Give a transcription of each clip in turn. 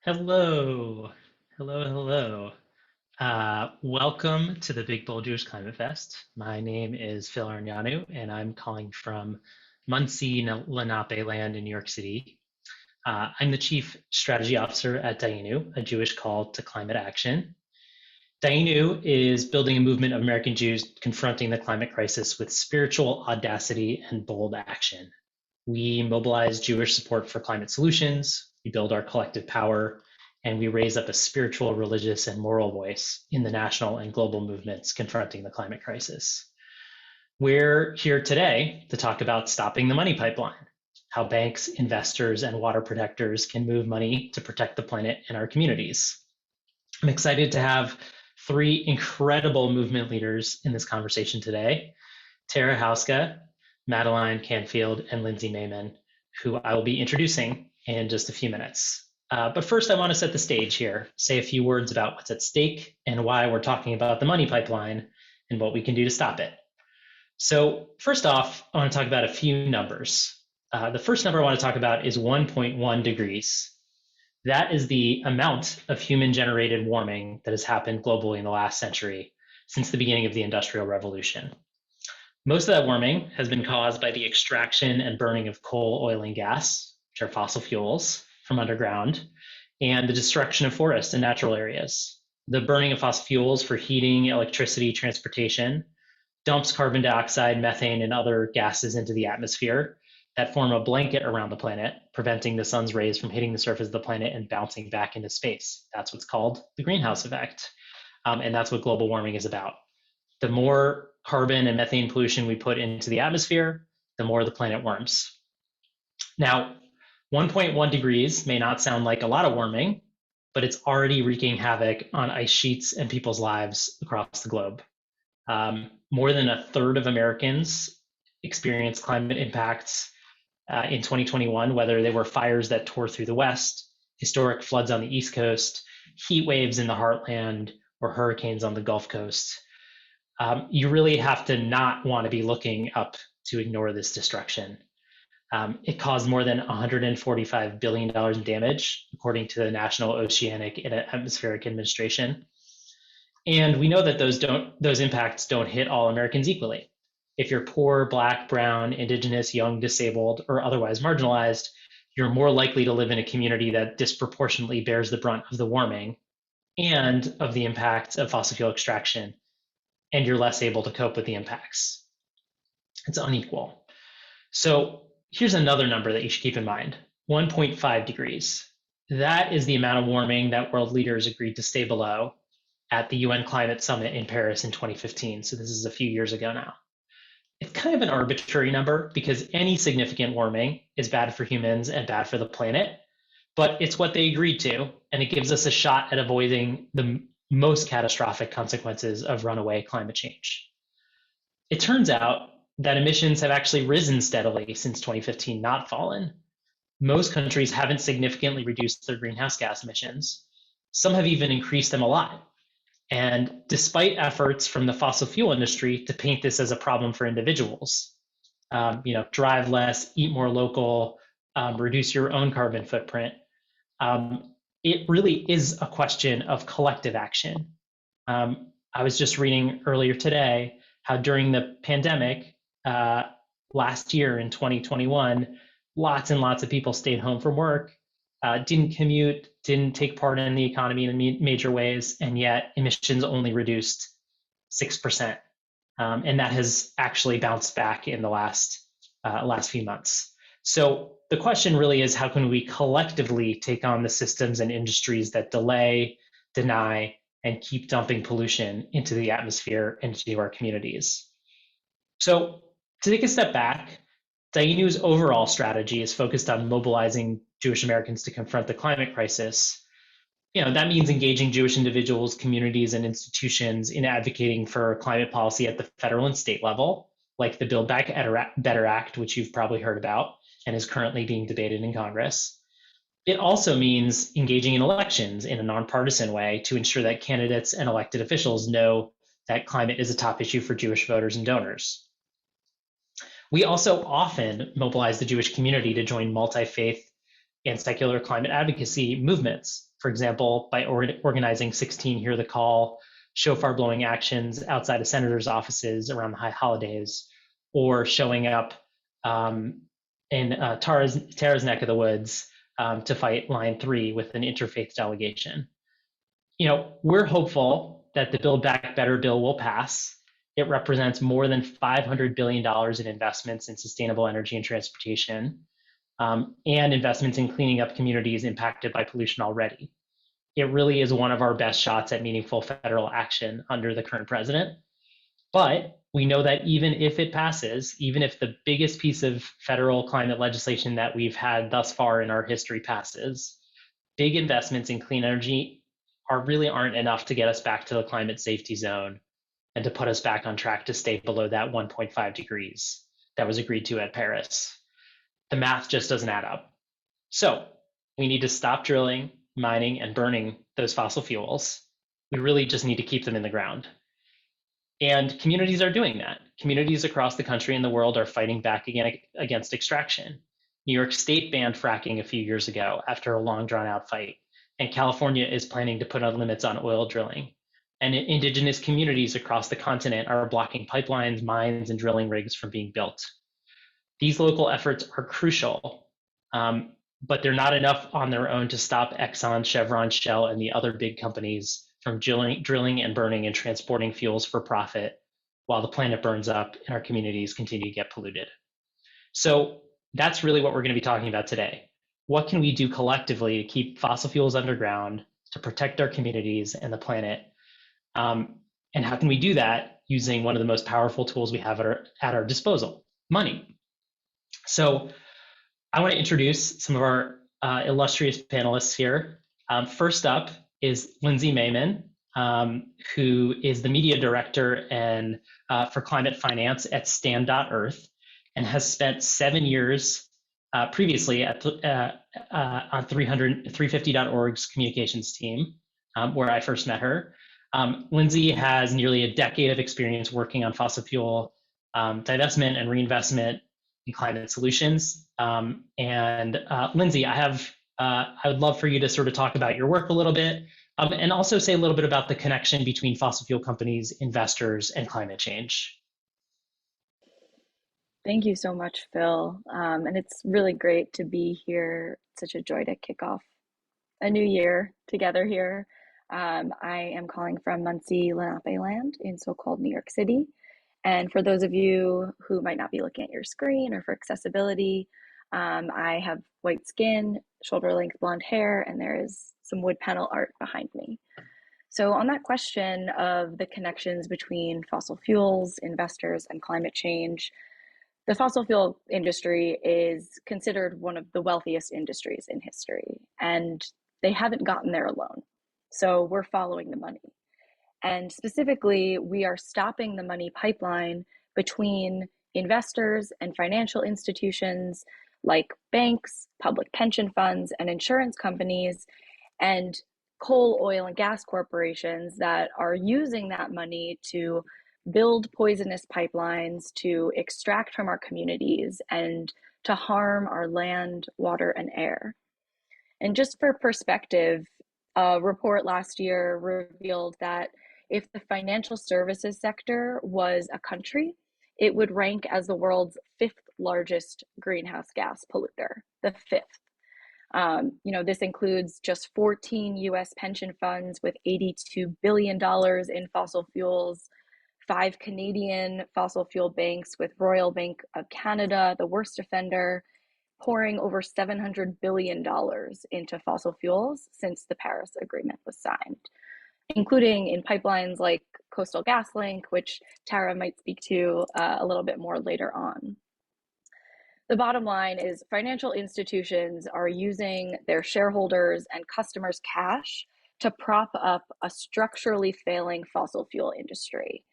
Hello, hello. Welcome to the Big Bold Jewish Climate Fest. My name is Phil Arnyanu, and I'm calling from Muncie Lenape land in New York City. I'm the Chief Strategy Officer at Dayenu, a Jewish call to climate action. Dayenu is building a movement of American Jews confronting the climate crisis with spiritual audacity and bold action. We mobilize Jewish support for climate solutions, we build our collective power, and we raise up a spiritual, religious, and moral voice in the national and global movements confronting the climate crisis. We're here today to talk about stopping the money pipeline, how banks, investors, and water protectors can move money to protect the planet and our communities. I'm excited to have three incredible movement leaders in this conversation today: Tara Hauska, Madeline Canfield, and Lindsay Mayman, who I will be introducing in just a few minutes. But first, I want to set the stage here, say a few words about what's at stake and why we're talking about the money pipeline and what we can do to stop it. So first off, I want to talk about a few numbers. The first number I want to talk about is 1.1 degrees. That is the amount of human-generated warming that has happened globally in the last century since the beginning of the Industrial Revolution. Most of that warming has been caused by the extraction and burning of coal, oil, and gas, which are fossil fuels, from underground, and the destruction of forests and natural areas. The burning of fossil fuels for heating, electricity, transportation dumps carbon dioxide, methane, and other gases into the atmosphere that form a blanket around the planet, preventing the sun's rays from hitting the surface of the planet and bouncing back into space. That's what's called the greenhouse effect. And that's what global warming is about. The more carbon and methane pollution we put into the atmosphere, the more the planet warms. Now, 1.1 degrees may not sound like a lot of warming, but it's already wreaking havoc on ice sheets and people's lives across the globe. More than a third of Americans experienced climate impacts in 2021, whether they were fires that tore through the West, historic floods on the East Coast, heat waves in the heartland, or hurricanes on the Gulf Coast. You really have to not want to be looking up to ignore this destruction. It caused more than $145 billion in damage, according to the National Oceanic and Atmospheric Administration. And we know that those impacts don't hit all Americans equally. If you're poor, Black, brown, Indigenous, young, disabled, or otherwise marginalized, you're more likely to live in a community that disproportionately bears the brunt of the warming and of the impacts of fossil fuel extraction, and you're less able to cope with the impacts. It's unequal. So here's another number that you should keep in mind: 1.5 degrees. That is the amount of warming that world leaders agreed to stay below at the UN Climate Summit in Paris in 2015. So this is a few years ago now. It's kind of an arbitrary number because any significant warming is bad for humans and bad for the planet, but it's what they agreed to, and it gives us a shot at avoiding the most catastrophic consequences of runaway climate change. It turns out that emissions have actually risen steadily since 2015, not fallen. Most countries haven't significantly reduced their greenhouse gas emissions. Some have even increased them a lot. And despite efforts from the fossil fuel industry to paint this as a problem for individuals, drive less, eat more local, reduce your own carbon footprint, it really is a question of collective action. I was just reading earlier today how during the pandemic last year in 2021, lots and lots of people stayed home from work, didn't commute, didn't take part in the economy in major ways, and yet emissions only reduced 6%. And that has actually bounced back in the last few months. So the question really is, how can we collectively take on the systems and industries that delay, deny, and keep dumping pollution into the atmosphere and into our communities? So to take a step back, Dayenu's overall strategy is focused on mobilizing Jewish Americans to confront the climate crisis. That means engaging Jewish individuals, communities, and institutions in advocating for climate policy at the federal and state level, like the Build Back Better Act, which you've probably heard about and is currently being debated in Congress. It also means engaging in elections in a nonpartisan way to ensure that candidates and elected officials know that climate is a top issue for Jewish voters and donors. We also often mobilize the Jewish community to join multi-faith and secular climate advocacy movements for example, by organizing 16 Hear the Call, shofar blowing actions outside of senators' offices around the high holidays, or showing up in Tara's neck of the woods to fight Line 3 with an interfaith delegation. We're hopeful that the Build Back Better bill will pass. It represents more than $500 billion in investments in sustainable energy and transportation, and investments in cleaning up communities impacted by pollution already. It really is one of our best shots at meaningful federal action under the current president. But we know that even if it passes, even if the biggest piece of federal climate legislation that we've had thus far in our history passes, big investments in clean energy really aren't enough to get us back to the climate safety zone and to put us back on track to stay below that 1.5 degrees that was agreed to at Paris. The math just doesn't add up. So we need to stop drilling, mining, and burning those fossil fuels. We really just need to keep them in the ground. And communities are doing that. Communities across the country and the world are fighting back against extraction. New York State banned fracking a few years ago after a long drawn out fight. And California is planning to put on limits on oil drilling. And indigenous communities across the continent are blocking pipelines, mines, and drilling rigs from being built. These local efforts are crucial, but they're not enough on their own to stop Exxon, Chevron, Shell, and the other big companies from drilling and burning and transporting fuels for profit while the planet burns up and our communities continue to get polluted. So that's really what we're going to be talking about today. What can we do collectively to keep fossil fuels underground, to protect our communities and the planet? And how can we do that using one of the most powerful tools we have at our disposal, money? So I want to introduce some of our illustrious panelists here. First up is Lindsay Mayman, who is the media director and for climate finance at Stand.Earth, and has spent 7 years previously on 350.org's communications team, where I first met her. Lindsay has nearly a decade of experience working on fossil fuel divestment and reinvestment in climate solutions. Lindsay, I would love for you to sort of talk about your work a little bit, and also say a little bit about the connection between fossil fuel companies, investors, and climate change. Thank you so much, Phil. And it's really great to be here. It's such a joy to kick off a new year together here. I am calling from Muncie, Lenape land in so-called New York City. And for those of you who might not be looking at your screen, or for accessibility, I have white skin, shoulder-length blonde hair, and there is some wood panel art behind me. So on that question of the connections between fossil fuels, investors, and climate change, the fossil fuel industry is considered one of the wealthiest industries in history, and they haven't gotten there alone. So we're following the money. And specifically, we are stopping the money pipeline between investors and financial institutions like banks, public pension funds, and insurance companies, and coal, oil, and gas corporations that are using that money to build poisonous pipelines, to extract from our communities, and to harm our land, water, and air. And just for perspective, a report last year revealed that if the financial services sector was a country, it would rank as the world's 5th largest greenhouse gas polluter, the 5th. This includes just 14 US pension funds with $82 billion in fossil fuels, 5 Canadian fossil fuel banks, with Royal Bank of Canada, the worst offender, pouring over $700 billion into fossil fuels since the Paris Agreement was signed, including in pipelines like Coastal GasLink, which Tara might speak to a little bit more later on. The bottom line is financial institutions are using their shareholders' and customers' cash to prop up a structurally failing fossil fuel industry.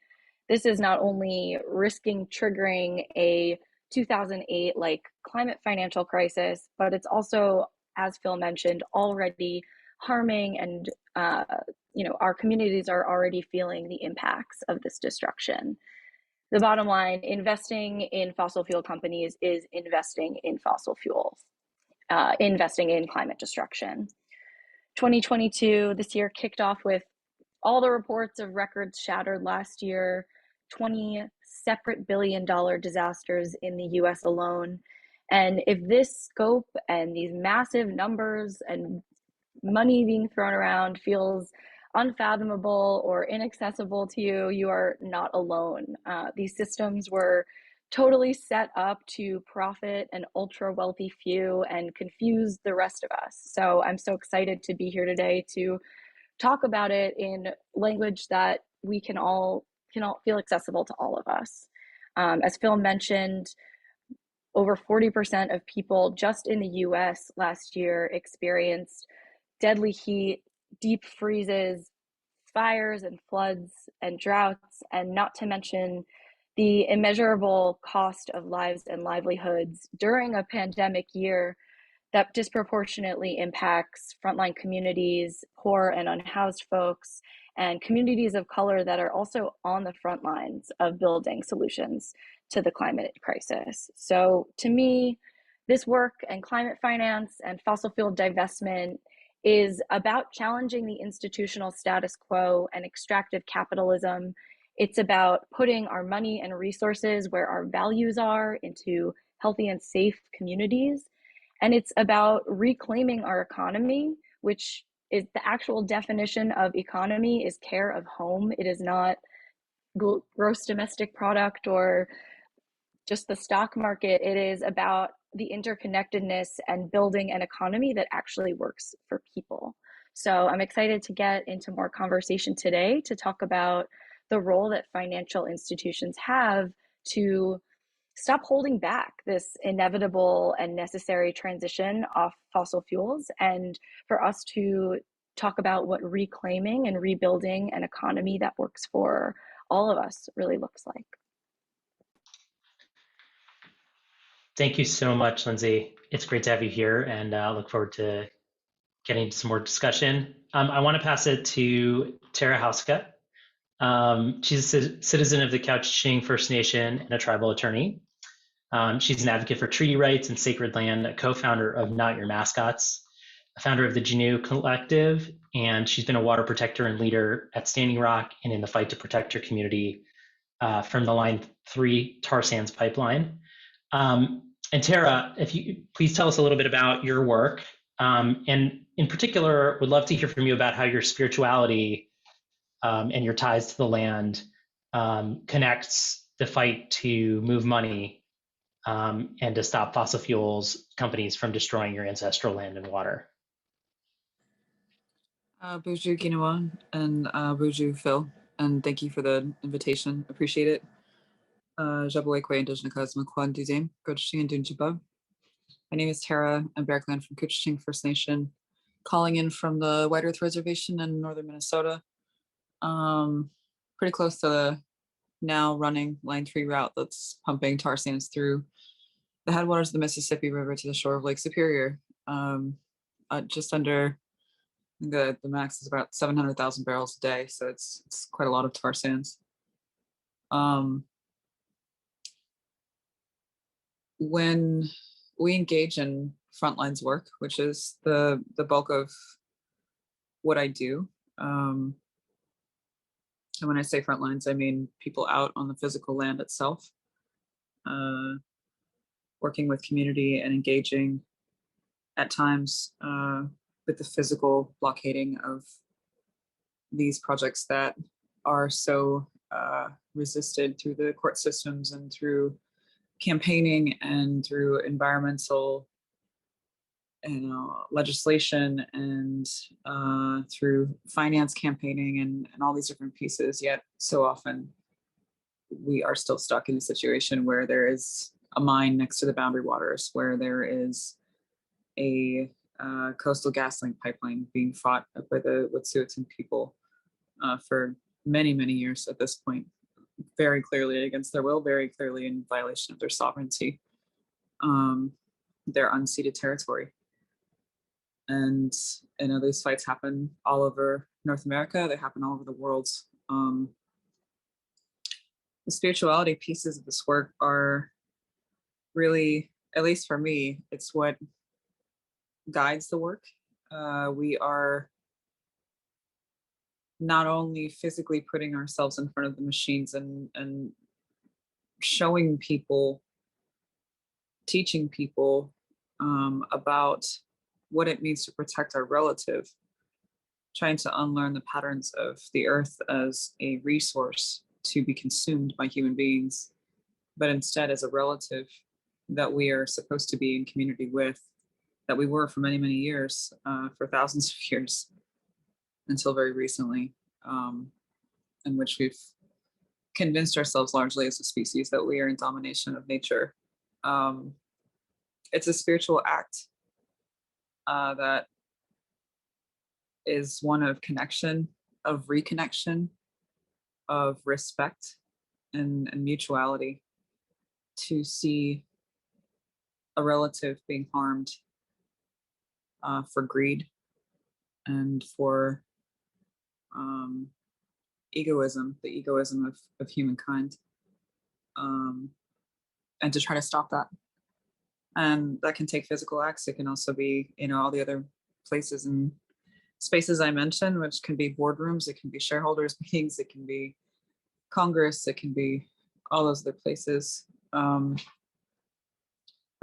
This is not only risking triggering a 2008-like climate financial crisis, but it's also, as Phil mentioned, already harming, and our communities are already feeling the impacts of this destruction. The bottom line, investing in fossil fuel companies is investing in fossil fuels, investing in climate destruction. 2022, this year kicked off with all the reports of records shattered last year, 20 separate billion-dollar disasters in the US alone. And if this scope and these massive numbers and money being thrown around feels unfathomable or inaccessible to you, you are not alone. These systems were totally set up to profit an ultra wealthy few and confuse the rest of us. So I'm so excited to be here today to talk about it in language that we can all feel accessible to all of us. As Phil mentioned, over 40% of people just in the US last year experienced deadly heat, deep freezes, fires and floods and droughts, and not to mention the immeasurable cost of lives and livelihoods during a pandemic year that disproportionately impacts frontline communities, poor and unhoused folks, and communities of color that are also on the front lines of building solutions to the climate crisis. So, to me, this work and climate finance and fossil fuel divestment is about challenging the institutional status quo and extractive capitalism. It's about putting our money and resources where our values are, into healthy and safe communities. And it's about reclaiming our economy, which is the actual definition of economy is care of home. It is not gross domestic product or just the stock market. It is about the interconnectedness and building an economy that actually works for people. So I'm excited to get into more conversation today to talk about the role that financial institutions have to stop holding back this inevitable and necessary transition off fossil fuels, and for us to talk about what reclaiming and rebuilding an economy that works for all of us really looks like. Thank you so much, Lindsay. It's great to have you here, and I look forward to getting into some more discussion. I want to pass it to Tara Hauska. She's a citizen of the Couching First Nation and a tribal attorney. She's an advocate for treaty rights and sacred land, a co-founder of Not Your Mascots, a founder of the Genu Collective, and she's been a water protector and leader at Standing Rock and in the fight to protect her community from the Line 3 tar sands pipeline. And Tara, if you please tell us a little bit about your work, and in particular, would love to hear from you about how your spirituality and your ties to the land connects the fight to move money and to stop fossil fuels companies from destroying your ancestral land and water. Bonjour, Quinoa, and bonjour, Phil, and thank you for the invitation. Appreciate it. Jaboekwe Indigenous Kwan Duzame, Coaching and Dunjibab. My name is Tara. I'm Berkland from Coaching First Nation, calling in from the White Earth Reservation in northern Minnesota. Pretty close to the now running Line 3 route that's pumping tar sands through the headwaters of the Mississippi River to the shore of Lake Superior. Just under the max is about 700,000 barrels a day, so it's quite a lot of tar sands. When we engage in frontlines work, which is the bulk of what I do, and when I say frontlines, I mean people out on the physical land itself, working with community and engaging at times with the physical blockading of these projects that are so resisted through the court systems and through campaigning and through environmental legislation and through finance campaigning and all these different pieces. Yet so often we are still stuck in a situation where there is a mine next to the boundary waters, where there is a coastal gas link pipeline being fought by the Wet'suwet'en people for many, many years at this point, very clearly against their will, very clearly in violation of their sovereignty, their unceded territory. And these fights happen all over North America. They happen all over the world. The spirituality pieces of this work are really, at least for me, it's what guides the work. We are not only physically putting ourselves in front of the machines and showing people, teaching people about what it means to protect our relative, trying to unlearn the patterns of the earth as a resource to be consumed by human beings, but instead as a relative that we are supposed to be in community with, that we were for many, many years, for thousands of years, until very recently, in which we've convinced ourselves largely as a species that we are in domination of nature. Um, it's a spiritual act that is one of connection, of reconnection, of respect and mutuality, to see a relative being harmed for greed and for um, egoism, the egoism of humankind, and to try to stop that. And that can take physical acts. It can also be, all the other places and spaces I mentioned, which can be boardrooms, it can be shareholders meetings, it can be Congress, it can be all those other places. But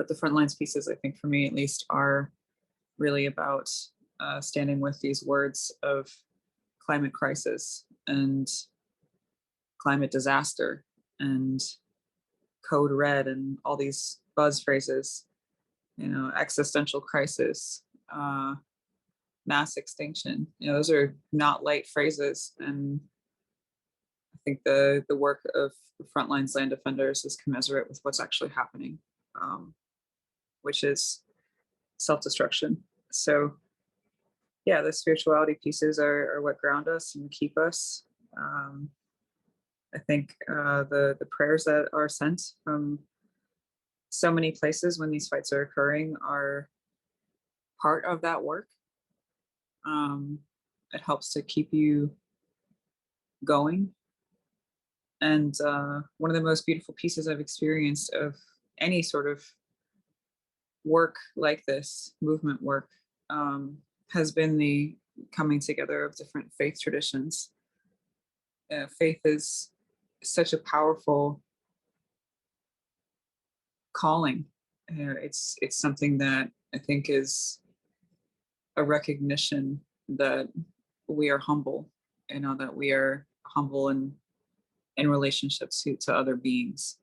the front lines pieces, I think, for me at least, are really about standing with these words of climate crisis and climate disaster and code red and all these buzz phrases, existential crisis, mass extinction. Those are not light phrases. And I think the work of frontlines land defenders is commensurate with what's actually happening, which is self-destruction. So yeah, the spirituality pieces are what ground us and keep us. I think the prayers that are sent from so many places when these fights are occurring are part of that work. It helps to keep you going. And one of the most beautiful pieces I've experienced of any sort of work like this, movement work, has been the coming together of different faith traditions. Faith is such a powerful calling. It's something that I think is a recognition that we are humble, that we are humble in relationships to other beings.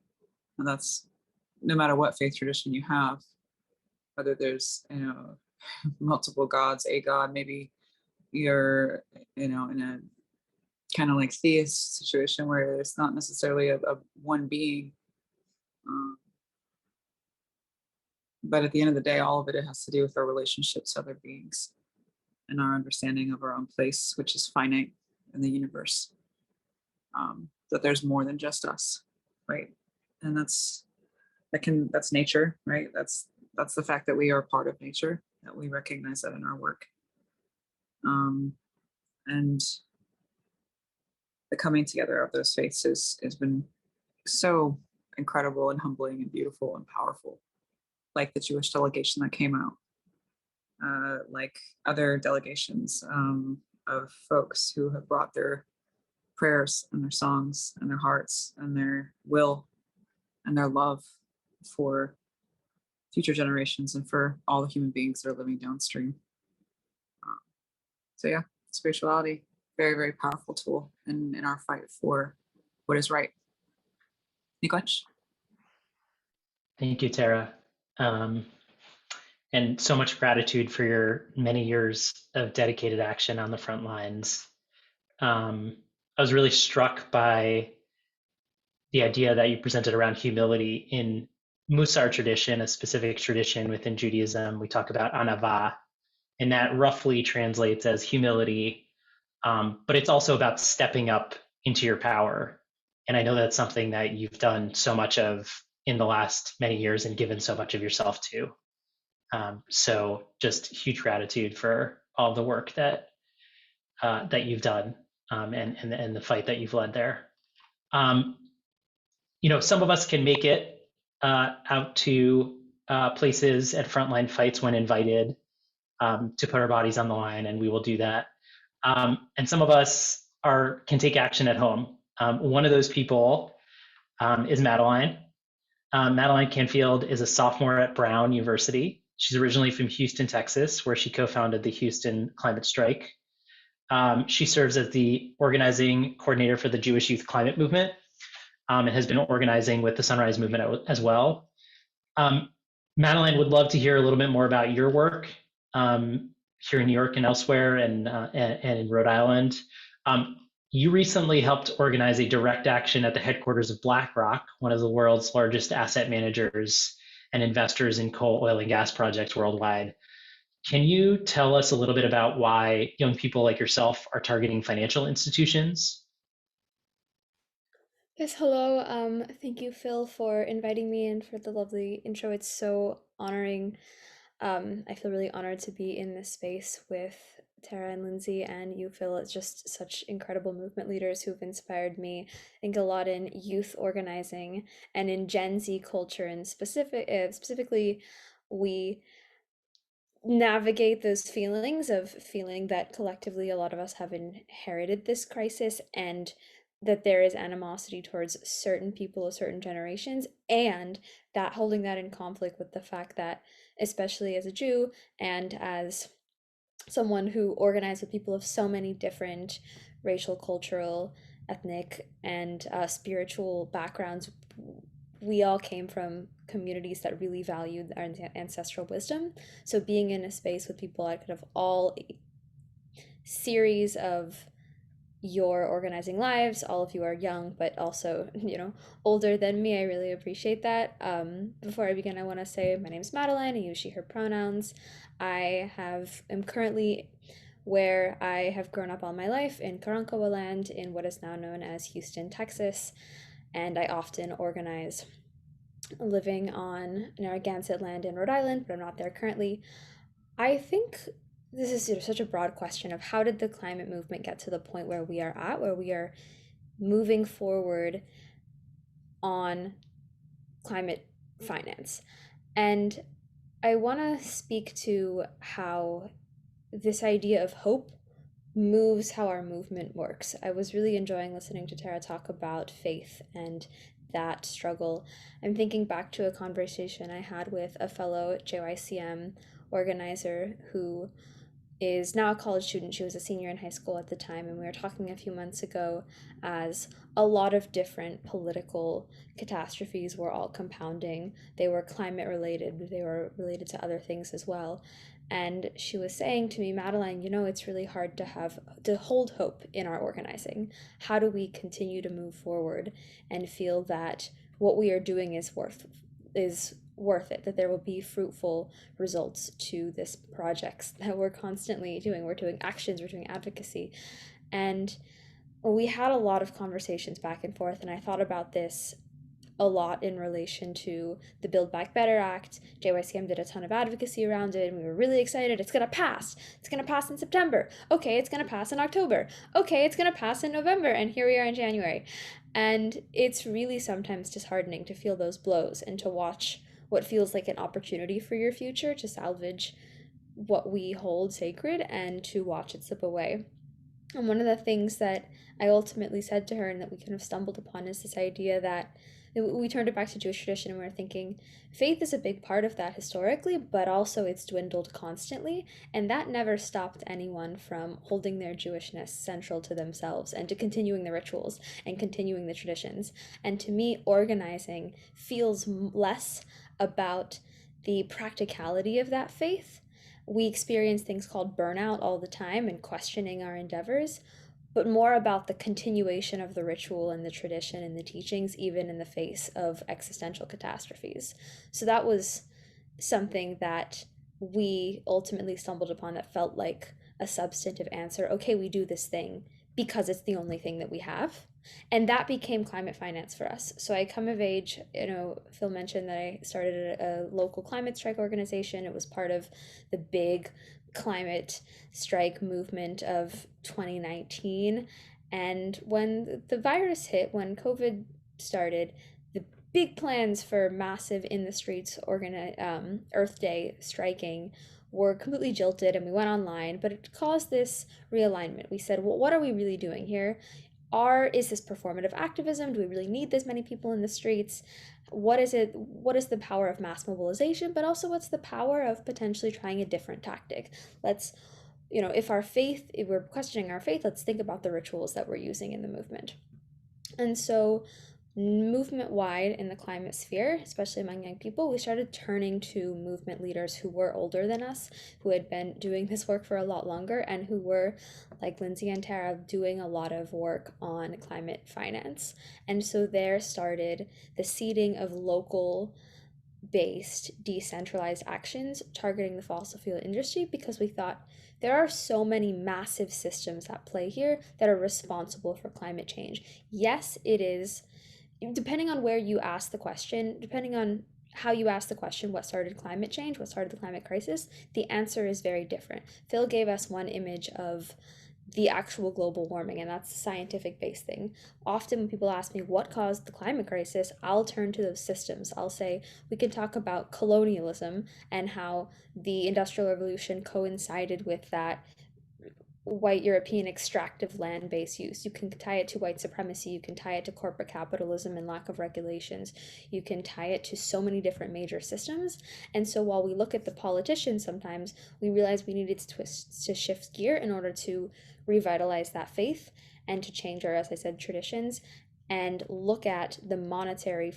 And that's no matter what faith tradition you have, whether there's, multiple gods, a god, maybe you're, in a kind of like theist situation where it's not necessarily a one being. But at the end of the day, all of it has to do with our relationships to other beings and our understanding of our own place, which is finite in the universe. That there's more than just us, right? And that's nature, right? That's the fact that we are part of nature, that we recognize that in our work. And the coming together of those faiths has been so incredible and humbling and beautiful and powerful. Like the Jewish delegation that came out, like other delegations of folks who have brought their prayers and their songs and their hearts and their will and their love for future generations and for all the human beings that are living downstream. So yeah, spirituality, very, very powerful tool in our fight for what is right. Nikolaj? Thank you, Tara. And so much gratitude for your many years of dedicated action on the front lines. I was really struck by the idea that you presented around humility. In Musar tradition, a specific tradition within Judaism, we talk about anava, and that roughly translates as humility, but it's also about stepping up into your power. And I know that's something that you've done so much of in the last many years and given so much of yourself to. So just huge gratitude for all the work that you've done, and the fight that you've led there. Some of us can make it out to places at frontline fights when invited. to put our bodies on the line, and we will do that. And some of us can take action at home. One of those people is Madeline. Madeline Canfield is a sophomore at Brown University. She's originally from Houston, Texas, where she co-founded the Houston Climate Strike. She serves as the organizing coordinator for the Jewish Youth Climate Movement, and has been organizing with the Sunrise Movement as well. Madeline, would love to hear a little bit more about your work here in New York and elsewhere, and in Rhode Island. You recently helped organize a direct action at the headquarters of BlackRock, one of the world's largest asset managers and investors in coal, oil, and gas projects worldwide. Can you tell us a little bit about why young people like yourself are targeting financial institutions? Yes, hello. Thank you, Phil, for inviting me and for the lovely intro. It's so honoring. I feel really honored to be in this space with Tara and Lindsay and you, Phil. It's just such incredible movement leaders who've inspired me. I think a lot in youth organizing and in Gen Z culture, and specifically, we navigate those feelings of feeling that collectively a lot of us have inherited this crisis, and that there is animosity towards certain people of certain generations, and that holding that in conflict with the fact that, especially as a Jew and as someone who organized with people of so many different racial, cultural, ethnic, and spiritual backgrounds, we all came from communities that really valued our ancestral wisdom. So being in a space with people out of all series of your organizing lives, all of you are young, but also, older than me. I really appreciate that. Before I begin, I want to say my name is Madeline. I use she, her pronouns. am currently where I have grown up all my life in Karankawa land in what is now known as Houston, Texas. And I often organize living on Narragansett land in Rhode Island, but I'm not there currently. I think this is such a broad question of how did the climate movement get to the point where we are at, where we are moving forward on climate finance. And I want to speak to how this idea of hope moves how our movement works. I was really enjoying listening to Tara talk about faith and that struggle. I'm thinking back to a conversation I had with a fellow JYCM organizer who is now a college student. She was a senior in high school at the time, and we were talking a few months ago as a lot of different political catastrophes were all compounding. They were climate related, but they were related to other things as well. And she was saying to me, Madeline, it's really hard to hold hope in our organizing. How do we continue to move forward and feel that what we are doing is worth it, that there will be fruitful results to this projects that we're constantly doing. We're doing actions, we're doing advocacy. And we had a lot of conversations back and forth, and I thought about this a lot in relation to the Build Back Better Act. JYCM did a ton of advocacy around it, and we were really excited. It's gonna pass. It's gonna pass in September. Okay, it's gonna pass in October. Okay, it's gonna pass in November, and here we are in January. And it's really sometimes disheartening to feel those blows and to watch what feels like an opportunity for your future to salvage what we hold sacred and to watch it slip away. And one of the things that I ultimately said to her and that we kind of stumbled upon is this idea that we turned it back to Jewish tradition, and we were thinking faith is a big part of that historically, but also it's dwindled constantly, and that never stopped anyone from holding their Jewishness central to themselves and to continuing the rituals and continuing the traditions. And to me, organizing feels less about the practicality of that faith. We experience things called burnout all the time and questioning our endeavors, but more about the continuation of the ritual and the tradition and the teachings, even in the face of existential catastrophes. So that was something that we ultimately stumbled upon that felt like a substantive answer. Okay, we do this thing because it's the only thing that we have. And that became climate finance for us. So I come of age, Phil mentioned that I started a local climate strike organization. It was part of the big climate strike movement of 2019. And when the virus hit, when COVID started, the big plans for massive in the streets Earth Day striking were completely jilted and we went online, but it caused this realignment. We said, well, what are we really doing here? Is this performative activism? Do we really need this many people in the streets? What is it? What is the power of mass mobilization? But also, what's the power of potentially trying a different tactic? Let's, if we're questioning our faith, let's think about the rituals that we're using in the movement. And so, movement wide in the climate sphere, especially among young people, we started turning to movement leaders who were older than us, who had been doing this work for a lot longer, and who were, like Lindsay and Tara, doing a lot of work on climate finance. And so there started the seeding of local based decentralized actions targeting the fossil fuel industry, because we thought there are so many massive systems at play here that are responsible for climate change. Yes, it is, depending on where you ask the question, depending on how you ask the question, what started climate change, what started the climate crisis, the answer is very different. Phil gave us one image of the actual global warming, and that's the scientific based thing. Often when people ask me what caused the climate crisis, I'll turn to those systems. I'll say we can talk about colonialism and how the Industrial Revolution coincided with that white European extractive land-based use. You can tie it to white supremacy, you can tie it to corporate capitalism and lack of regulations, you can tie it to so many different major systems. And so while we look at the politicians, sometimes we realize we needed to shift gear in order to revitalize that faith and to change our, as I said, traditions, and look at the monetary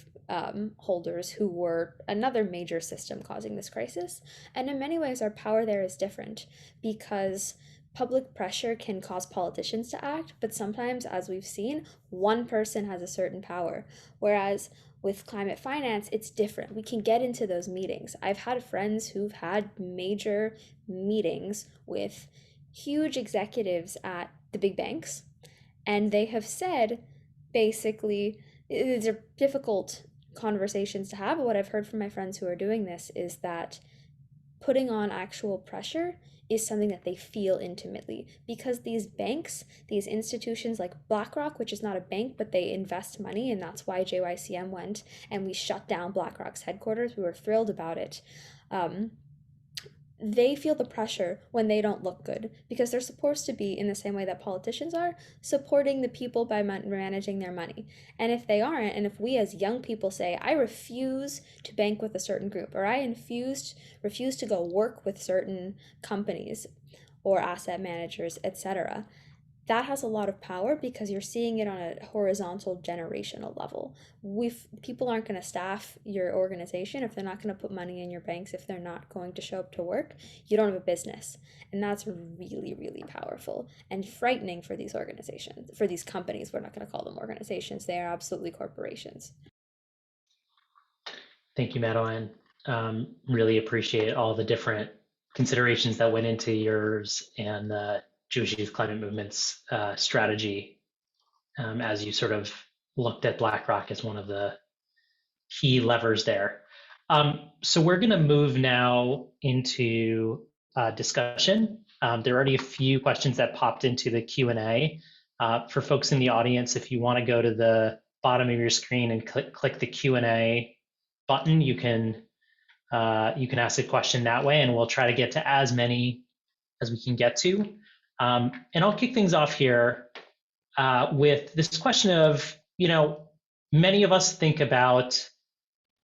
holders who were another major system causing this crisis. And in many ways, our power there is different, because public pressure can cause politicians to act, but sometimes, as we've seen, one person has a certain power. Whereas with climate finance, it's different. We can get into those meetings. I've had friends who've had major meetings with huge executives at the big banks, and they have said, basically, these are difficult conversations to have, but what I've heard from my friends who are doing this is that putting on actual pressure is something that they feel intimately, because these banks, these institutions like BlackRock, which is not a bank, but they invest money, and that's why JYCM went and we shut down BlackRock's headquarters. We were thrilled about it. They feel the pressure when they don't look good, because they're supposed to be, in the same way that politicians are, supporting the people by managing their money. And if they aren't, and if we as young people say, I refuse to bank with a certain group, or I refuse to go work with certain companies or asset managers, etc., that has a lot of power, because you're seeing it on a horizontal generational level. People aren't going to staff your organization if they're not going to put money in your banks, if they're not going to show up to work. You don't have a business. And that's really, really powerful and frightening for these organizations, for these companies. We're not going to call them organizations. They are absolutely corporations. Thank you, Madeline. Really appreciate all the different considerations that went into yours and the Jewish Youth Climate Movement's strategy, as you sort of looked at BlackRock as one of the key levers there. So we're going to move now into discussion. There are already a few questions that popped into the Q&A. For folks in the audience, if you want to go to the bottom of your screen and click the Q&A button, you can ask a question that way, and we'll try to get to as many as we can get to. And I'll kick things off here with this question of, many of us think about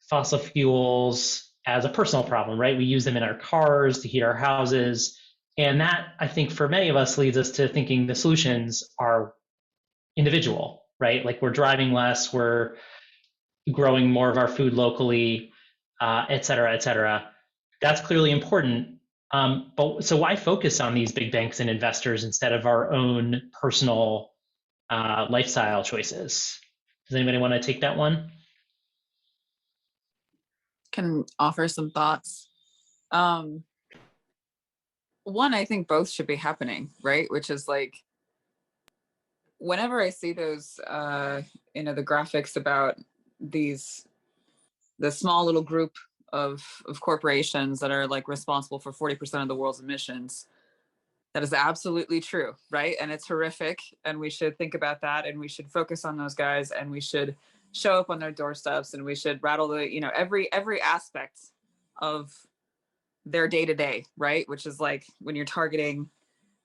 fossil fuels as a personal problem, right? We use them in our cars to heat our houses. And that, I think, for many of us leads us to thinking the solutions are individual, right? Like we're driving less, we're growing more of our food locally, et cetera, et cetera. That's clearly important. But so why focus on these big banks and investors instead of our own personal lifestyle choices? Does anybody want to take that one? Can offer some thoughts. One, I think both should be happening, right? Which is like, whenever I see those, the graphics about the small little group of corporations that are like responsible for 40% of the world's emissions, that is absolutely true, right? And it's horrific, and we should think about that, and we should focus on those guys, and we should show up on their doorsteps, and we should rattle the, every aspect of their day to day, right? Which is like when you're targeting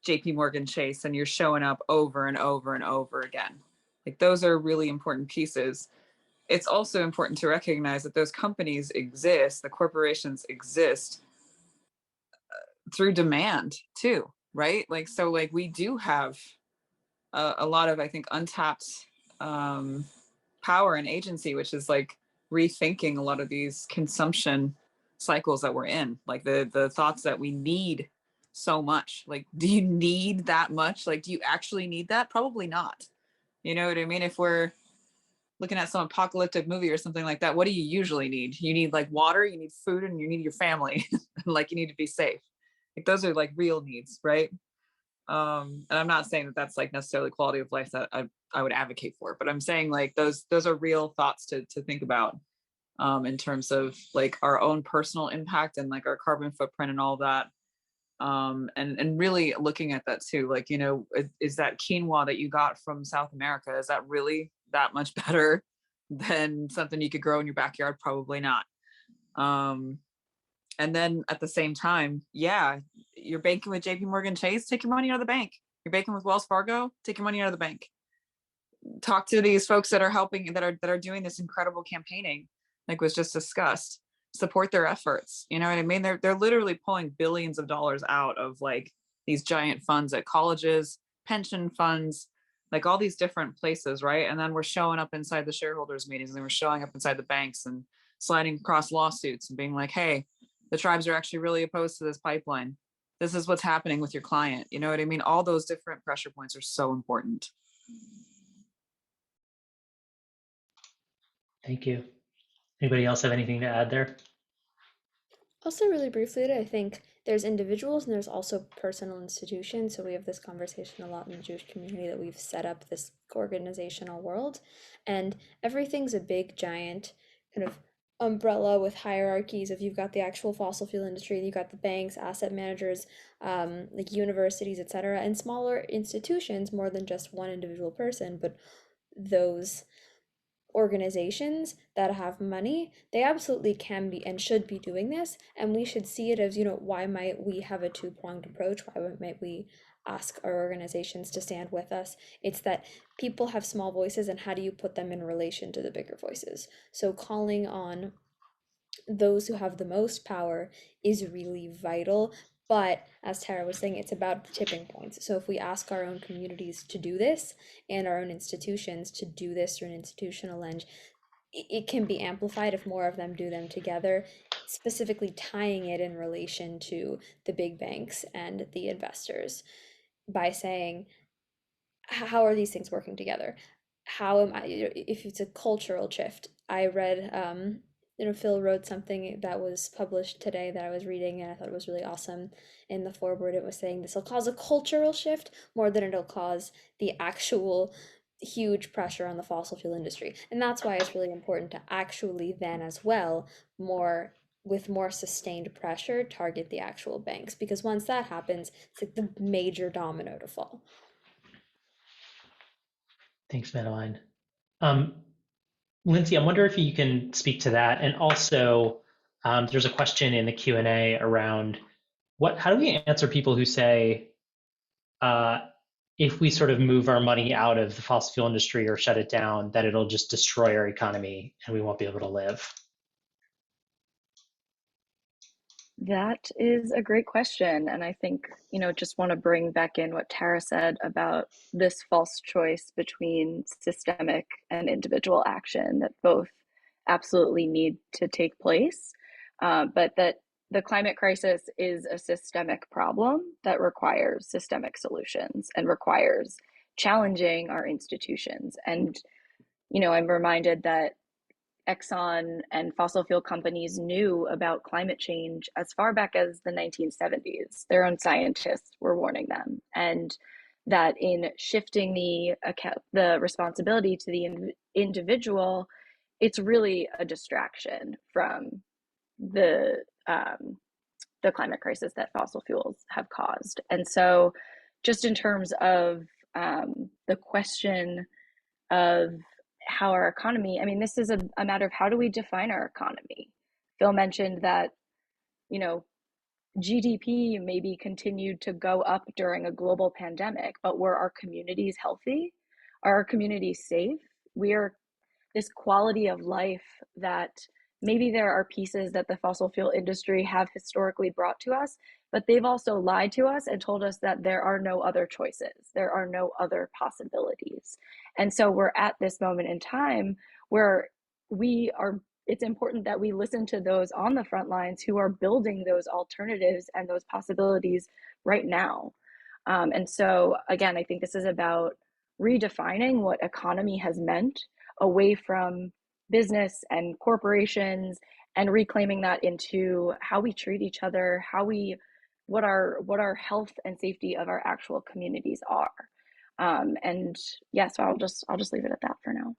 JP Morgan Chase and you're showing up over and over and over again. Like those are really important pieces. It's also important to recognize that those companies exist, the corporations exist through demand too, right? Like, so like we do have a lot of, I think, untapped power and agency, which is like rethinking a lot of these consumption cycles that we're in, like the thoughts that we need so much. Like, do you need that much? Like, do you actually need that? Probably not. You know what I mean? If we're looking at some apocalyptic movie or something like that, what do you usually need? You need like water, you need food, and you need your family. Like you need to be safe. Like those are like real needs, right? And I'm not saying that that's like necessarily quality of life that I would advocate for, but I'm saying like those are real thoughts to think about in terms of like our own personal impact and like our carbon footprint and all that. And really looking at that too, like, you know, is that quinoa that you got from South America, is that really that much better than something you could grow in your backyard? Probably not. And then at the same time, yeah, you're banking with JP Morgan Chase, take your money out of the bank. You're banking with Wells Fargo, take your money out of the bank. Talk to these folks that are helping, that are doing this incredible campaigning, like was just discussed. Support their efforts. You know what I mean? They're literally pulling billions of dollars out of like these giant funds at colleges, pension funds, like all these different places, right? And then we're showing up inside the shareholders meetings and we're showing up inside the banks and sliding across lawsuits and being like, hey, the tribes are actually really opposed to this pipeline. This is what's happening with your client. You know what I mean? All those different pressure points are so important. Thank you. Anybody else have anything to add there? Also, really briefly, I think there's individuals and there's also personal institutions. So we have this conversation a lot in the Jewish community that we've set up this organizational world, and everything's a big giant kind of umbrella with hierarchies. If you've got the actual fossil fuel industry, you've got the banks, asset managers, like universities, etc., and smaller institutions, more than just one individual person, but those organizations that have money, they absolutely can be and should be doing this. And we should see it as, you know, why might we have a two-pronged approach? Why might we ask our organizations to stand with us? It's that people have small voices, and how do you put them in relation to the bigger voices? So calling on those who have the most power is really vital. But as Tara was saying, it's about tipping points. So if we ask our own communities to do this and our own institutions to do this through an institutional lens, it can be amplified if more of them do them together, specifically tying it in relation to the big banks and the investors by saying, how are these things working together? How am I, if it's a cultural shift? I read, Phil wrote something that was published today that I was reading, and I thought it was really awesome. In the foreword, it was saying this will cause a cultural shift more than it'll cause the actual huge pressure on the fossil fuel industry. And that's why it's really important to actually then as well, more with more sustained pressure, target the actual banks, because once that happens, it's like the major domino to fall. Thanks, Madeline. Um, Lindsay, I wonder if you can speak to that. And also, there's a question in the Q&A around how do we answer people who say, if we sort of move our money out of the fossil fuel industry or shut it down, that it'll just destroy our economy and we won't be able to live? That is a great question. And I think, just want to bring back in what Tara said about this false choice between systemic and individual action, that both absolutely need to take place, but that the climate crisis is a systemic problem that requires systemic solutions and requires challenging our institutions. And, I'm reminded that Exxon and fossil fuel companies knew about climate change as far back as the 1970s. Their own scientists were warning them, and that in shifting the responsibility to the individual, it's really a distraction from the climate crisis that fossil fuels have caused. And so, just in terms of the question of how our economy, I mean, this is a matter of how do we define our economy? Phil mentioned that, GDP maybe continued to go up during a global pandemic, but were our communities healthy? Are our communities safe? We are this quality of life that maybe there are pieces that the fossil fuel industry have historically brought to us, but they've also lied to us and told us that there are no other choices, there are no other possibilities. And so we're at this moment in time where we are, it's important that we listen to those on the front lines who are building those alternatives and those possibilities right now. And so again, I think this is about redefining what economy has meant away from business and corporations, and reclaiming that into how we treat each other, what our health and safety of our actual communities are. And yeah, so I'll just leave it at that for now.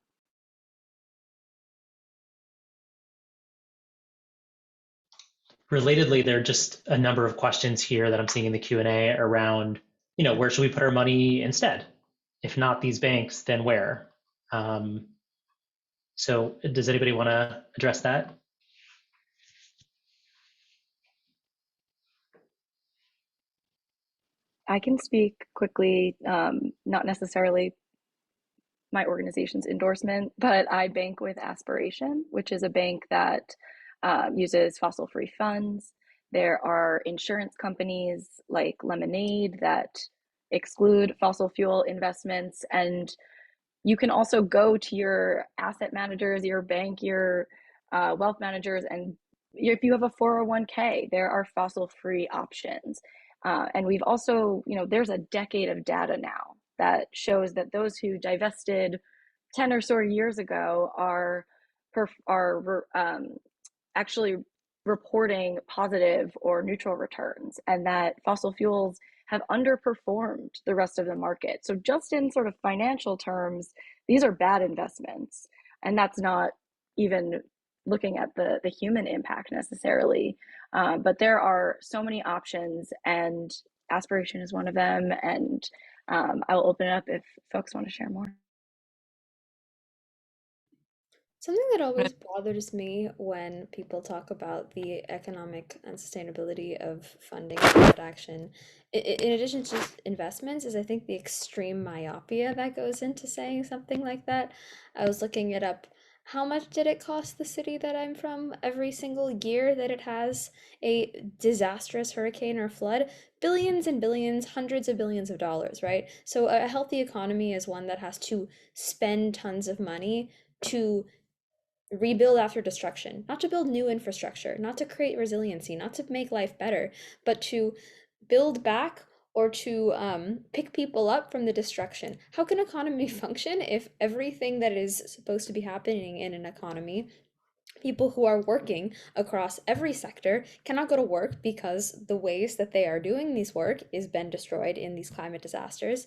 Relatedly, there are just a number of questions here that I'm seeing in the Q&A around, where should we put our money instead? If not these banks, then where? So does anybody want to address that? I can speak quickly, not necessarily my organization's endorsement, but I bank with Aspiration, which is a bank that uses fossil-free funds. There are insurance companies like Lemonade that exclude fossil fuel investments, and you can also go to your asset managers, your bank, your wealth managers, and if you have a 401k, there are fossil-free options. And we've also, there's a decade of data now that shows that those who divested 10 or so years ago are actually reporting positive or neutral returns, and that fossil fuels have underperformed the rest of the market. So just in sort of financial terms, these are bad investments. And that's not even looking at the human impact necessarily. But there are so many options, and Aspiration is one of them. And I'll open it up if folks want to share more. Something that always bothers me when people talk about the economic and sustainability of funding climate action, in addition to just investments, is I think the extreme myopia that goes into saying something like that. I was looking it up. How much did it cost the city that I'm from every single year that it has a disastrous hurricane or flood? Billions and billions, hundreds of billions of dollars, right? So a healthy economy is one that has to spend tons of money to rebuild after destruction, not to build new infrastructure, not to create resiliency, not to make life better, but to build back or to pick people up from the destruction. How can economy function if everything that is supposed to be happening in an economy, people who are working across every sector cannot go to work because the ways that they are doing these work is been destroyed in these climate disasters?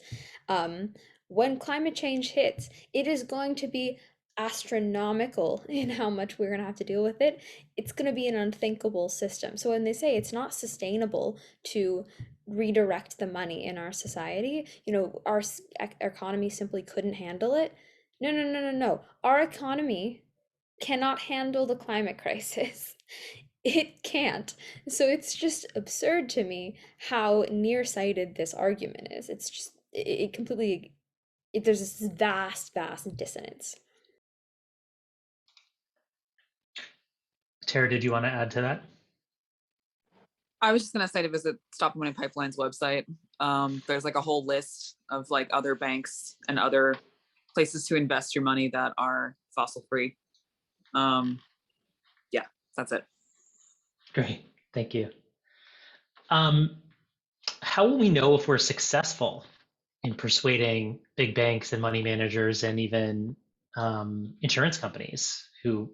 When climate change hits, it is going to be astronomical in how much we're going to have to deal with it. It's going to be an unthinkable system. So when they say it's not sustainable to redirect the money in our society, our economy simply couldn't handle it. No, no, no, no, no. Our economy cannot handle the climate crisis. It can't. So it's just absurd to me how nearsighted this argument is. It's just, it completely, there's this vast, vast dissonance. Tara, did you want to add to that? I was just going to say to visit Stop the Money Pipeline's website. There's like a whole list of like other banks and other places to invest your money that are fossil free. Yeah, that's it. Great, thank you. How will we know if we're successful in persuading big banks and money managers and even insurance companies who,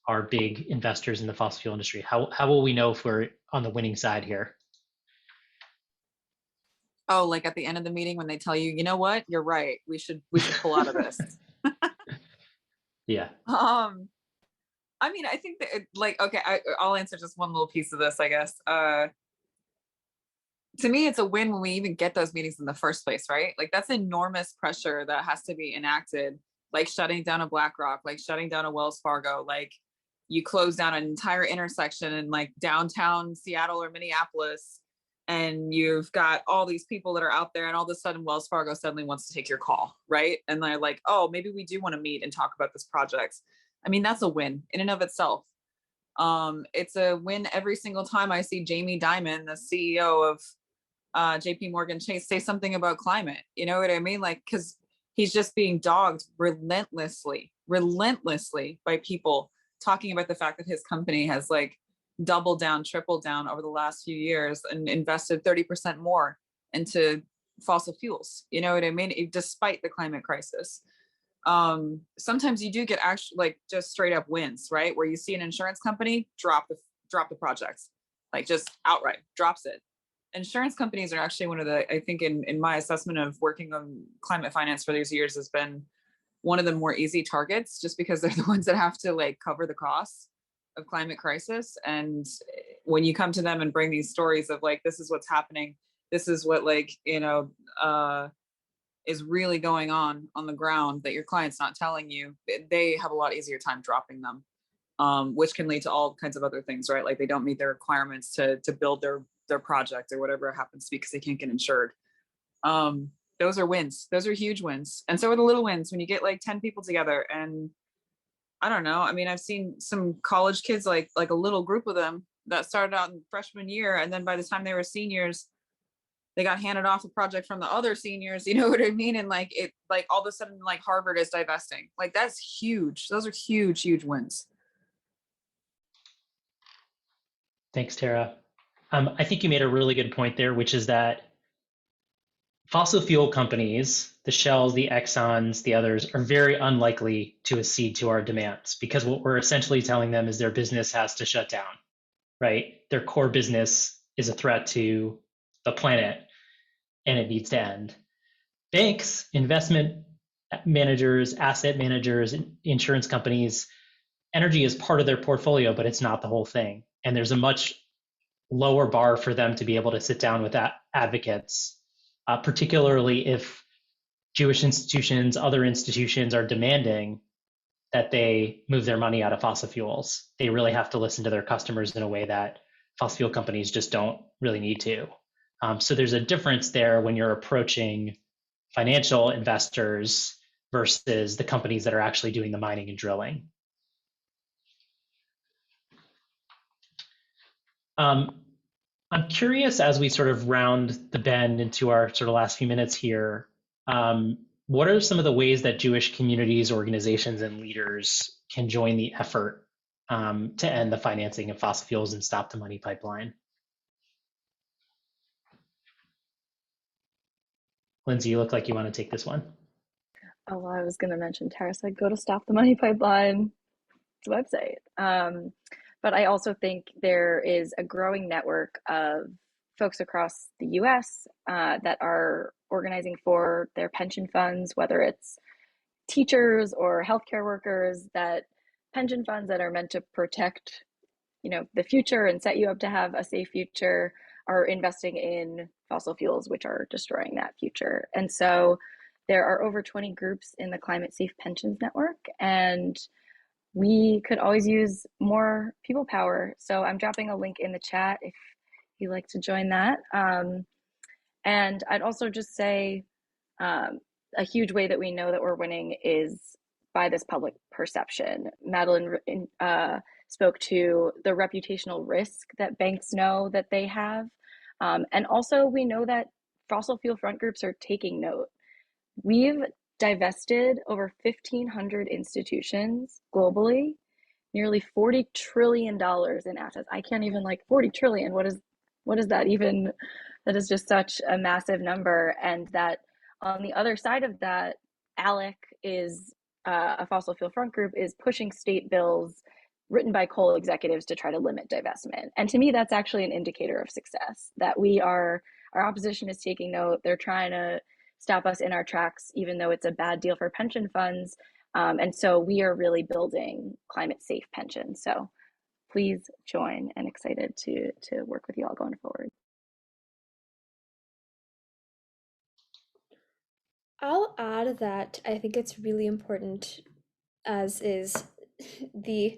are big investors in the fossil fuel industry? How will we know if we're on the winning side here? Oh, like at the end of the meeting when they tell you, you know what, you're right, we should pull out of this. Yeah. I mean, I think that okay, I'll answer just one little piece of this, I guess. To me, it's a win when we even get those meetings in the first place, right? Like that's enormous pressure that has to be enacted, like shutting down a BlackRock, like shutting down a Wells Fargo, like you close down an entire intersection in like downtown Seattle or Minneapolis, and you've got all these people that are out there, and all of a sudden Wells Fargo suddenly wants to take your call, right? And they're like, oh, maybe we do want to meet and talk about this project. I mean, that's a win in and of itself. It's a win every single time I see Jamie Dimon, the CEO of JP Morgan Chase, say something about climate. You know what I mean? Like, because he's just being dogged relentlessly by people talking about the fact that his company has like doubled down, tripled down over the last few years and invested 30% more into fossil fuels. You know what I mean? Despite the climate crisis. Sometimes you do get actually like just straight up wins, right? Where you see an insurance company drop the projects, like just outright drops it. Insurance companies are actually one of the, I think in my assessment of working on climate finance for these years, has been one of the more easy targets, just because they're the ones that have to like cover the costs of climate crisis. And when you come to them and bring these stories of like, this is what's happening, this is what like, you know, is really going on the ground that your client's not telling you, they have a lot easier time dropping them, which can lead to all kinds of other things, right? Like they don't meet their requirements to build their project or whatever it happens to be because they can't get insured. Those are wins. Those are huge wins. And so are the little wins when you get like 10 people together. And I don't know. I mean, I've seen some college kids, like a little group of them that started out in freshman year. And then by the time they were seniors, they got handed off a project from the other seniors. You know what I mean? And like it, like all of a sudden, like Harvard is divesting. Like that's huge. Those are huge, huge wins. Thanks, Tara. I think you made a really good point there, which is that fossil fuel companies, the Shells, the Exxons, the others, are very unlikely to accede to our demands, because what we're essentially telling them is their business has to shut down, right? Their core business is a threat to the planet and it needs to end. Banks, investment managers, asset managers, insurance companies, energy is part of their portfolio, but it's not the whole thing. And there's a much lower bar for them to be able to sit down with advocates, particularly if Jewish institutions, other institutions are demanding that they move their money out of fossil fuels. They really have to listen to their customers in a way that fossil fuel companies just don't really need to. So there's a difference there when you're approaching financial investors versus the companies that are actually doing the mining and drilling. I'm curious, as we sort of round the bend into our sort of last few minutes here, what are some of the ways that Jewish communities, organizations, and leaders can join the effort to end the financing of fossil fuels and stop the money pipeline? Lindsay, you look like you want to take this one. Oh, well, I was going to mention, Tara said, go to Stop the Money Pipeline website. But I also think there is a growing network of folks across the US that are organizing for their pension funds, whether it's teachers or healthcare workers, that pension funds that are meant to protect, you know, the future and set you up to have a safe future are investing in fossil fuels, which are destroying that future. And so there are over 20 groups in the Climate Safe Pensions Network, and we could always use more people power. So I'm dropping a link in the chat if you'd like to join that. And I'd also just say a huge way that we know that we're winning is by this public perception. Madeline spoke to the reputational risk that banks know that they have. And also we know that fossil fuel front groups are taking note. We've divested over 1,500 institutions globally, nearly $40 trillion in assets. I can't even, like, 40 trillion. What is that even? That is just such a massive number. And that on the other side of that, ALEC is a fossil fuel front group, is pushing state bills written by coal executives to try to limit divestment. And to me, that's actually an indicator of success, that our opposition is taking note. They're trying to stop us in our tracks, even though it's a bad deal for pension funds. And so we are really building climate safe pensions. So please join, and excited to work with you all going forward. I'll add that I think it's really important, as is the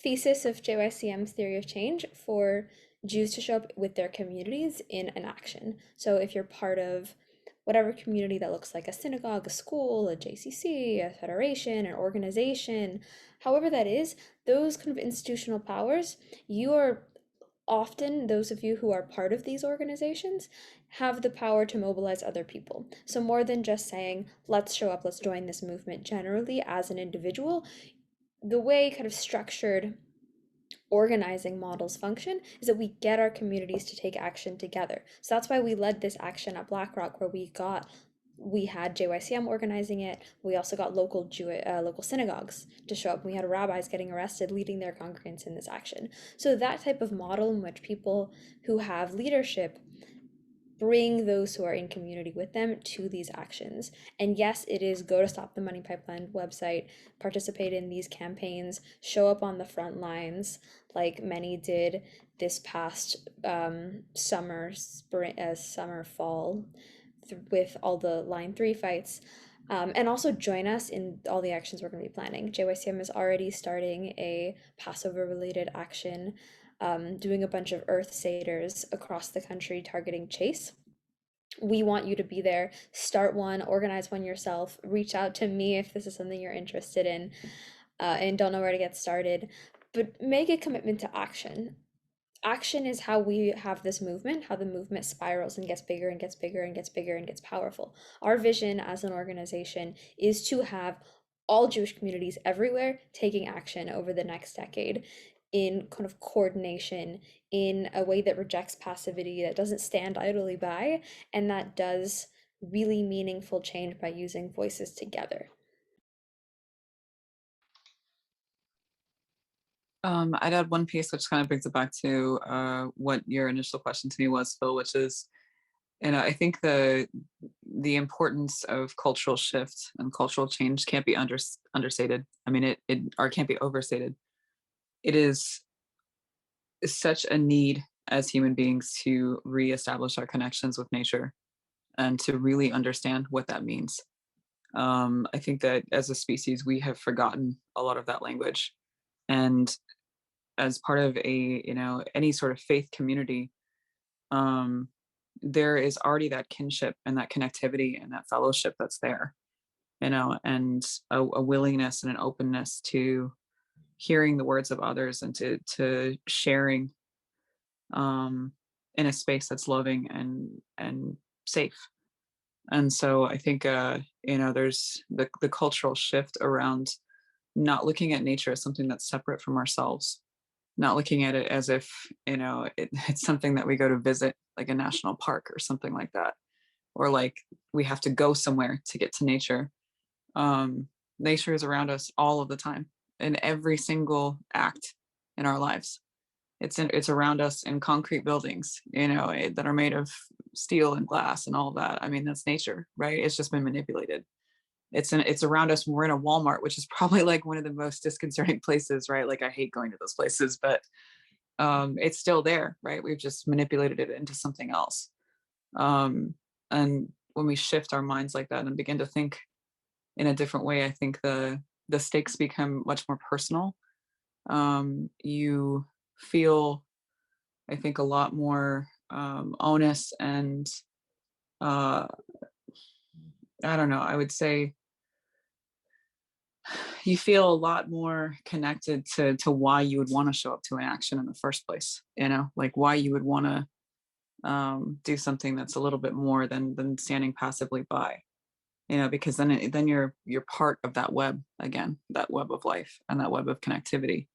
thesis of JYCM's theory of change for Jews to show up with their communities in an action. So if you're part of whatever community that looks like a synagogue, a school, a JCC, a federation, an organization, however that is, those kind of institutional powers, you are often, those of you who are part of these organizations have the power to mobilize other people. So more than just saying, let's show up, let's join this movement generally as an individual, the way kind of structured organizing models function is that we get our communities to take action together. So that's why we led this action at BlackRock, where we had JYCM organizing it. We also got local synagogues to show up. We had rabbis getting arrested, leading their congregants in this action. So that type of model in which people who have leadership bring those who are in community with them to these actions. And yes, it is go to Stop the Money Pipeline website, participate in these campaigns, show up on the front lines like many did this past summer, fall, with all the Line 3 fights. And also join us in all the actions we're going to be planning. JYCM is already starting a Passover related action, doing a bunch of Earth Seders across the country targeting Chase. We want you to be there. Start one, organize one yourself. Reach out to me if this is something you're interested in, and don't know where to get started. But make a commitment to action. Action is how we have this movement, how the movement spirals and gets bigger and gets bigger and gets bigger and gets powerful. Our vision as an organization is to have all Jewish communities everywhere taking action over the next decade in kind of coordination, in a way that rejects passivity, that doesn't stand idly by, and that does really meaningful change by using voices together. I'd add one piece which kind of brings it back to what your initial question to me was, Phil, which is, I think the importance of cultural shift and cultural change can't be understated. I mean, it or can't be overstated. It is such a need as human beings to reestablish our connections with nature and to really understand what that means. I think that as a species, we have forgotten a lot of that language. And as part of any sort of faith community, there is already that kinship and that connectivity and that fellowship that's there, and a willingness and an openness to hearing the words of others and to sharing in a space that's loving and safe. And so I think there's the cultural shift around not looking at nature as something that's separate from ourselves, not looking at it as if it's something that we go to visit, like a national park or something like that, or like we have to go somewhere to get to nature. Nature is around us all of the time in every single act in our lives. It's around us in concrete buildings, that are made of steel and glass and all of that. I mean, that's nature, right? It's just been manipulated. It's around us when we're in a Walmart, which is probably like one of the most disconcerting places, right? Like I hate going to those places, but it's still there, right? We've just manipulated it into something else. And when we shift our minds like that and begin to think in a different way, I think the stakes become much more personal. You feel, I think, a lot more onus and I don't know, I would say you feel a lot more connected to why you would want to show up to an action in the first place, like why you would want to do something that's a little bit more than standing passively by, because then you're part of that web again, that web of life and that web of connectivity.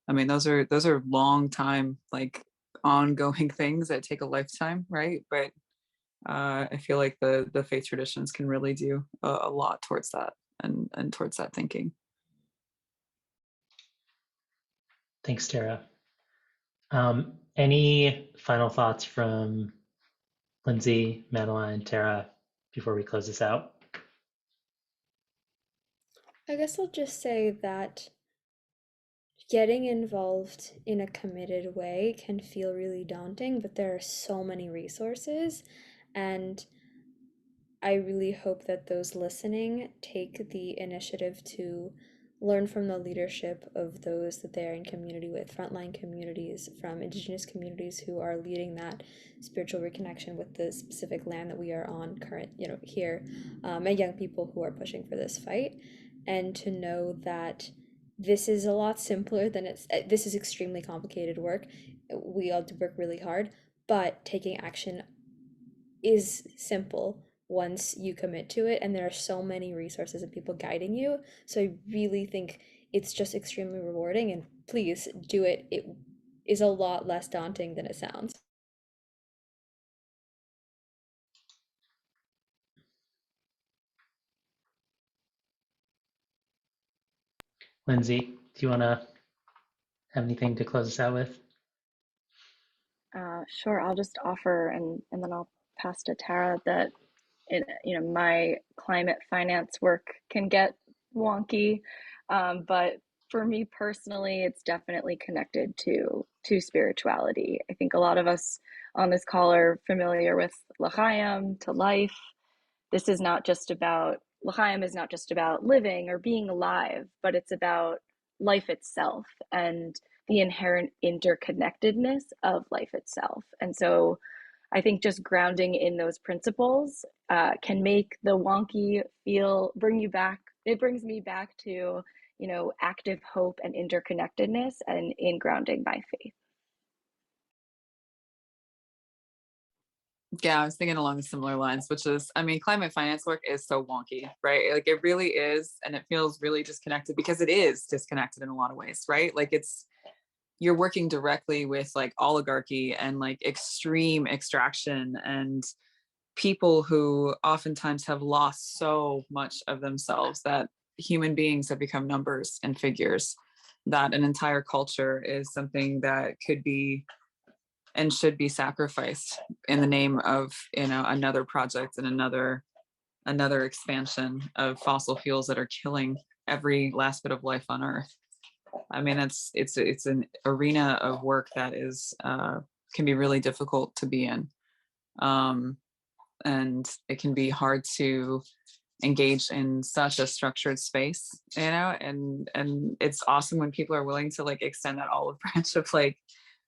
I mean, those are long time, like ongoing things that take a lifetime, right? But I feel like the faith traditions can really do a lot towards that and towards that thinking. Thanks, Tara. Any final thoughts from Lindsay, Madeline, Tara before we close this out? I guess I'll just say that getting involved in a committed way can feel really daunting, but there are so many resources, and I really hope that those listening take the initiative to learn from the leadership of those that they're in community with, frontline communities from Indigenous communities who are leading that spiritual reconnection with the specific land that we are on current, here, and young people who are pushing for this fight, and to know that this is a lot simpler than this is extremely complicated work. We all do work really hard, but taking action is simple once you commit to it, and there are so many resources and people guiding you. So I really think it's just extremely rewarding, and please do it. It is a lot less daunting than it sounds. Lindsay, do you want to have anything to close us out with? Sure, I'll just offer, and then I'll pass to Tara, that my climate finance work can get wonky, but for me personally, it's definitely connected to spirituality. I think a lot of us on this call are familiar with L'chaim, to life. This is not just about L'chaim is not just about living or being alive, but it's about life itself and the inherent interconnectedness of life itself. And so I think just grounding in those principles can make the wonky bring you back. It brings me back to, active hope and interconnectedness and in grounding by faith. Yeah, I was thinking along similar lines, which is, I mean, climate finance work is so wonky, right? Like it really is. And it feels really disconnected because it is disconnected in a lot of ways, right? Like you're working directly with like oligarchy and like extreme extraction and people who oftentimes have lost so much of themselves that human beings have become numbers and figures, that an entire culture is something that could be and should be sacrificed in the name of another project and another expansion of fossil fuels that are killing every last bit of life on earth. I mean, it's an arena of work that is can be really difficult to be in, and it can be hard to engage in such a structured space, and it's awesome when people are willing to like extend that olive branch of like,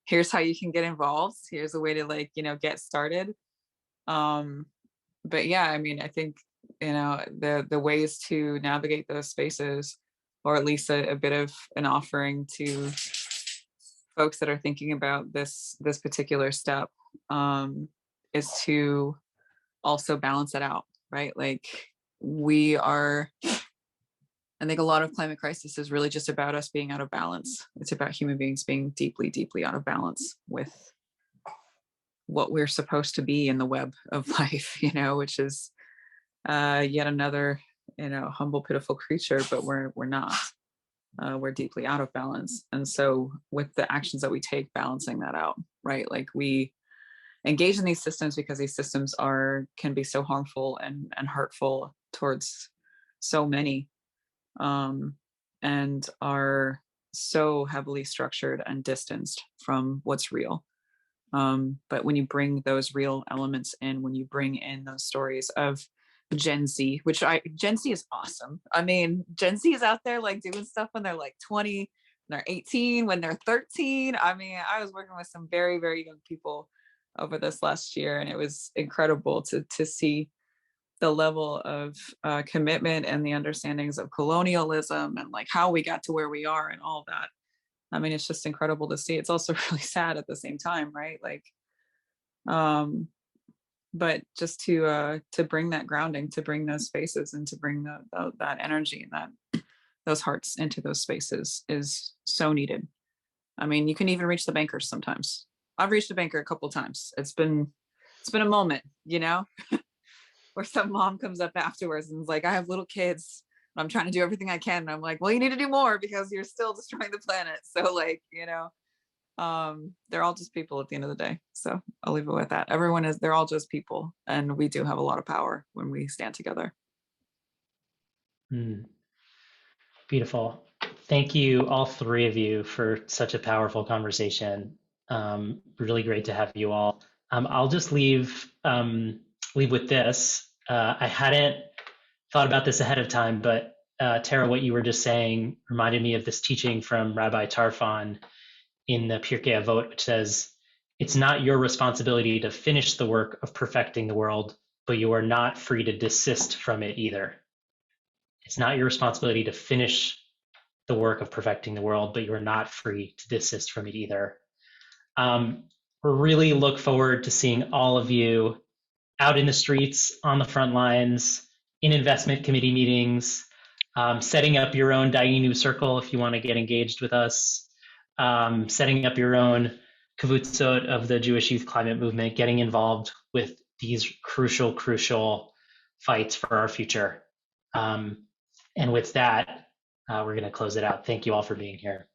here's how you can get involved, here's a way to like get started. But yeah, I mean, I think the ways to navigate those spaces, or at least a bit of an offering to folks that are thinking about this particular step, is to also balance it out, right? Like I think a lot of climate crisis is really just about us being out of balance. It's about human beings being deeply, deeply out of balance with what we're supposed to be in the web of life, which is yet another, humble, pitiful creature, but we're not. We're deeply out of balance. And so with the actions that we take, balancing that out, right? Like we engage in these systems because these systems can be so harmful and hurtful towards so many, and are so heavily structured and distanced from what's real. But when you bring those real elements in, when you bring in those stories of Gen Z, Gen Z is awesome. I mean, Gen Z is out there like doing stuff when they're like 20, when they're 18, when they're 13. I mean, I was working with some very, very young people over this last year, and it was incredible to see the level of commitment and the understandings of colonialism and like how we got to where we are and all that. I mean, it's just incredible to see. It's also really sad at the same time, right? Like, but just to bring that grounding, to bring those spaces, and to bring that energy and those hearts into those spaces is so needed. I mean, you can even reach the bankers sometimes. I've reached a banker a couple of times. It's been a moment, where some mom comes up afterwards and is like, I have little kids, I'm trying to do everything I can. And I'm like, well, you need to do more because you're still destroying the planet. So like, they're all just people at the end of the day. So I'll leave it with that. They're all just people. And we do have a lot of power when we stand together. Beautiful. Thank you, all three of you, for such a powerful conversation. Really great to have you all. I'll just leave with this. I hadn't thought about this ahead of time, but Tara, what you were just saying reminded me of this teaching from Rabbi Tarfon in the Pirkei Avot, which says, it's not your responsibility to finish the work of perfecting the world, but you are not free to desist from it either. It's not your responsibility to finish the work of perfecting the world, but you are not free to desist from it either. We really look forward to seeing all of you out in the streets, on the front lines, in investment committee meetings, setting up your own Dayenu circle if you want to get engaged with us, setting up your own kavutzot of the Jewish Youth Climate Movement, getting involved with these crucial, crucial fights for our future. And with that, we're going to close it out. Thank you all for being here.